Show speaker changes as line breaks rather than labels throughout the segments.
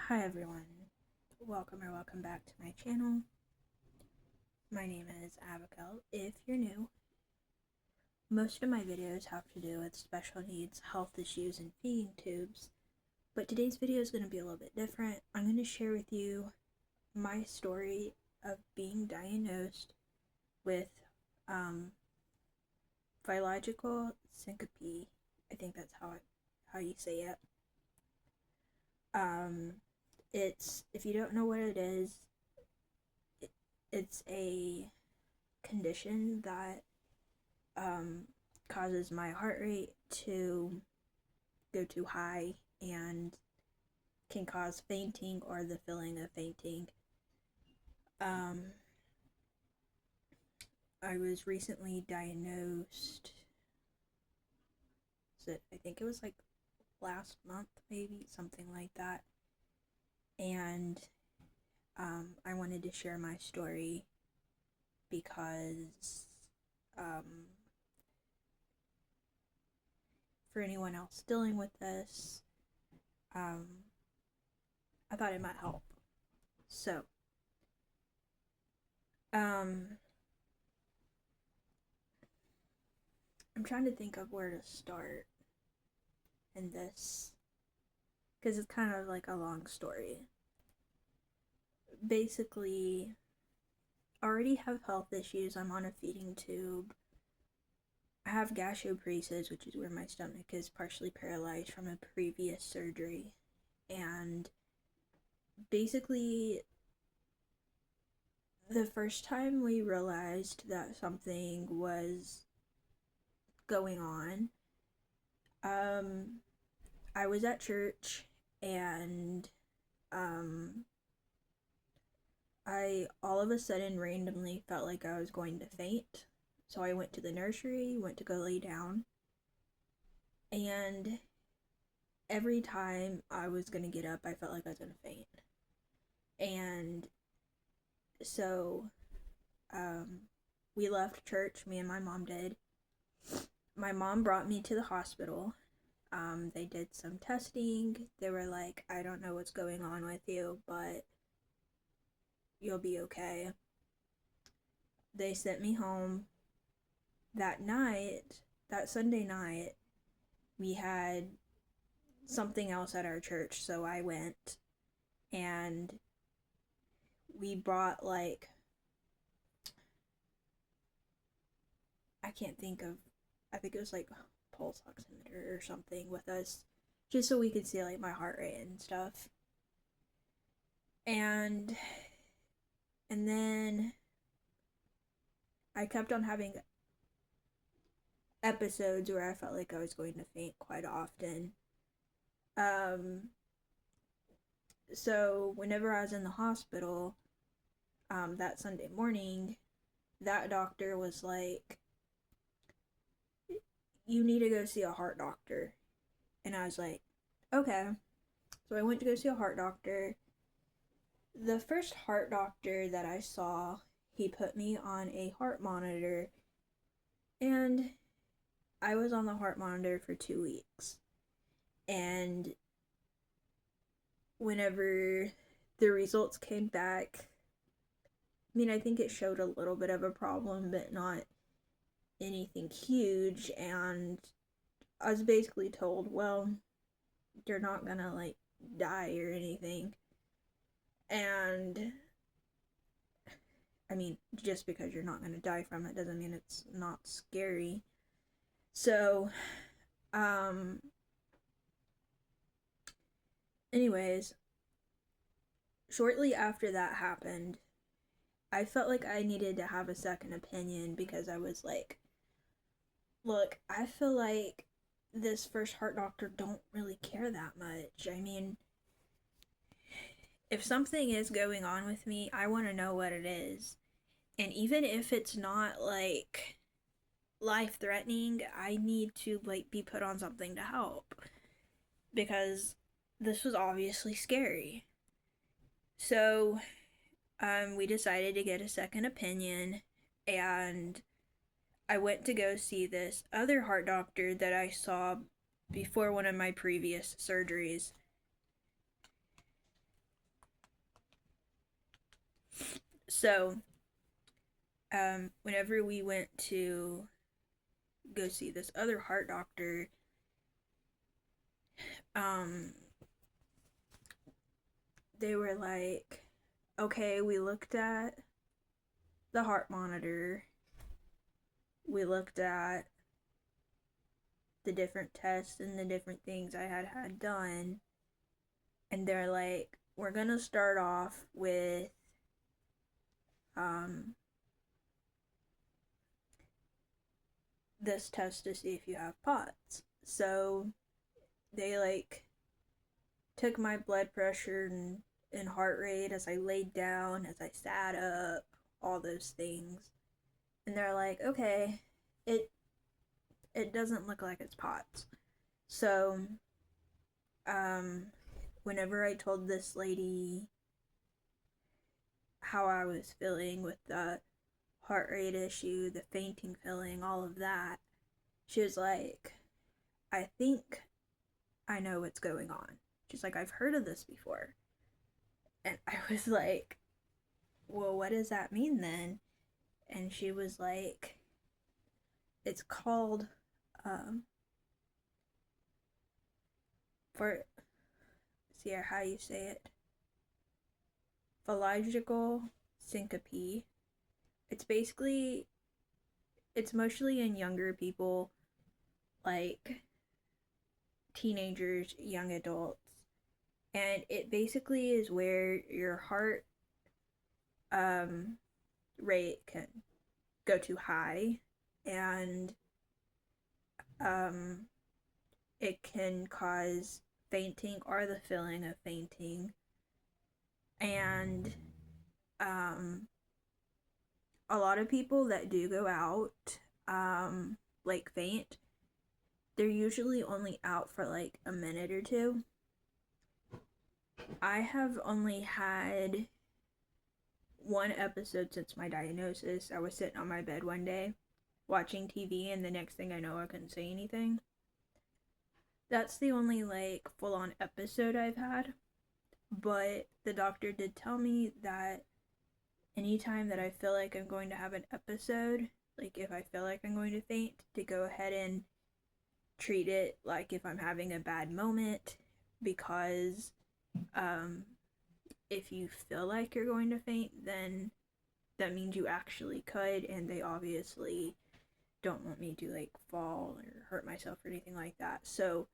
Hi everyone, welcome back to my channel. My name is Abigail. If you're new, most of my videos have to do with special needs, health issues, and feeding tubes, but today's video is going to be a little bit different. I'm going to share with you my story of being diagnosed with biological syncope. I think that's how you say it. It's, if you don't know what it is, it's a condition that causes my heart rate to go too high and can cause fainting or the feeling of fainting. I was recently diagnosed. I think it was like last month, maybe something like that. And I wanted to share my story because for anyone else dealing with this, I thought it might help. So, I'm trying to think of where to start in this because it's kind of like a long story. Basically, I already have health issues. I'm on a feeding tube. I have gastroparesis, which is where my stomach is partially paralyzed from a previous surgery. And basically, the first time we realized that something was going on, I was at church and I all of a sudden randomly felt like I was going to faint. So I went to the nursery, went to go lay down, and every time I was going to get up, I felt like I was going to faint. And so we left church, me and my mom did. My mom brought me to the hospital. They did some testing. They were like, I don't know what's going on with you, but you'll be okay. They sent me home. That night, that Sunday night, we had something else at our church, so I went and we brought like, I can't think of, I think it was like pulse oximeter or something with us, just so we could see like my heart rate and stuff. And then I kept on having episodes where I felt like I was going to faint quite often. So whenever I was in the hospital, that Sunday morning, that doctor was like, you need to go see a heart doctor. And I was like, okay. So I went to go see a heart doctor. The first heart doctor that I saw, he put me on a heart monitor, and I was on the heart monitor for 2 weeks. And whenever the results came back, I mean, I think it showed a little bit of a problem, but not anything huge. And I was basically told, well, you're not gonna like die or anything. And I mean, just because you're not gonna die from it doesn't mean it's not scary. So, anyways, shortly after that happened, I felt like I needed to have a second opinion because I was like, look, I feel like this first heart doctor don't really care that much. I mean, if something is going on with me, I want to know what it is. And even if it's not like life threatening, I need to like be put on something to help because this was obviously scary. So, we decided to get a second opinion, and I went to go see this other heart doctor that I saw before one of my previous surgeries. So, whenever we went to go see this other heart doctor, um, they were like, okay, we looked at the heart monitor, we looked at the different tests and the different things I had done, and they're like, we're gonna start off with um this test to see if you have POTS. So they like took my blood pressure and heart rate as I laid down, as I sat up, all those things. And they're like, okay, it it doesn't look like it's POTS. So um whenever I told this lady how I was feeling with the heart rate issue, the fainting feeling, all of that, she was like, I think I know what's going on. She's like, I've heard of this before. And I was like, well, what does that mean then? And she was like, it's called, for, see how you say it, phalangical syncope. It's basically, it's mostly in younger people, like teenagers, young adults. And it basically is where your heart rate can go too high, and um, it can cause fainting or the feeling of fainting. And a lot of people that do go out, like faint, they're usually only out for like a minute or two. I have only had one episode since my diagnosis. I was sitting on my bed one day watching TV, and the next thing I know, I couldn't say anything. That's the only like full on episode I've had. But the doctor did tell me that anytime that I feel like I'm going to have an episode, like if I feel like I'm going to faint, to go ahead and treat it like if I'm having a bad moment, because if you feel like you're going to faint, then that means you actually could, and they obviously don't want me to like fall or hurt myself or anything like that. So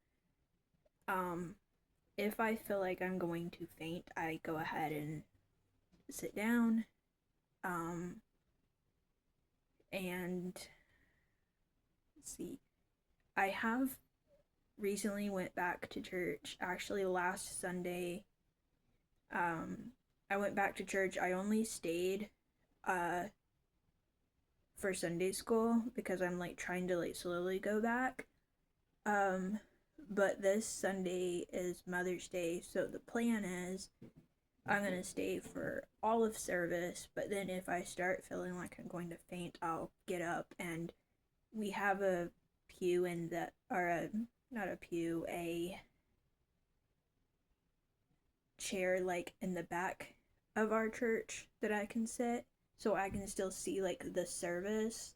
if I feel like I'm going to faint, I go ahead and sit down, and let's see, I have recently went back to church. Actually, last Sunday, I went back to church. I only stayed for Sunday school because I'm like trying to like slowly go back. But this Sunday is Mother's Day, so the plan is I'm gonna stay for all of service, but then if I start feeling like I'm going to faint, I'll get up. And we have a pew in the, or a, not a pew, a chair like in the back of our church that I can sit, so I can still see like the service,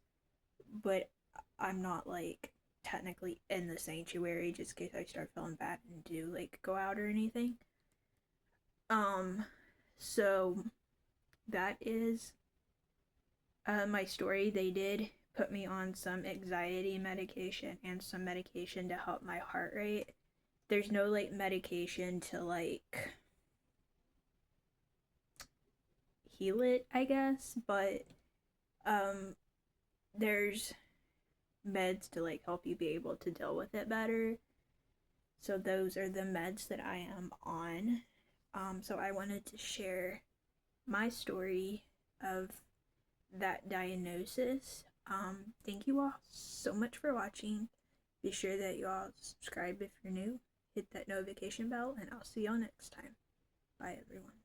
but I'm not like technically in the sanctuary just in case I start feeling bad and do like go out or anything. So that is my story. They did put me on some anxiety medication and some medication to help my heart rate. There's no like medication to like heal it, I guess, but there's meds to like help you be able to deal with it better. So those are the meds that I am on. So I wanted to share my story of that diagnosis. Thank you all so much for watching. Be sure that you all subscribe if you're new. Hit that notification bell, and I'll see y'all next time. Bye, everyone.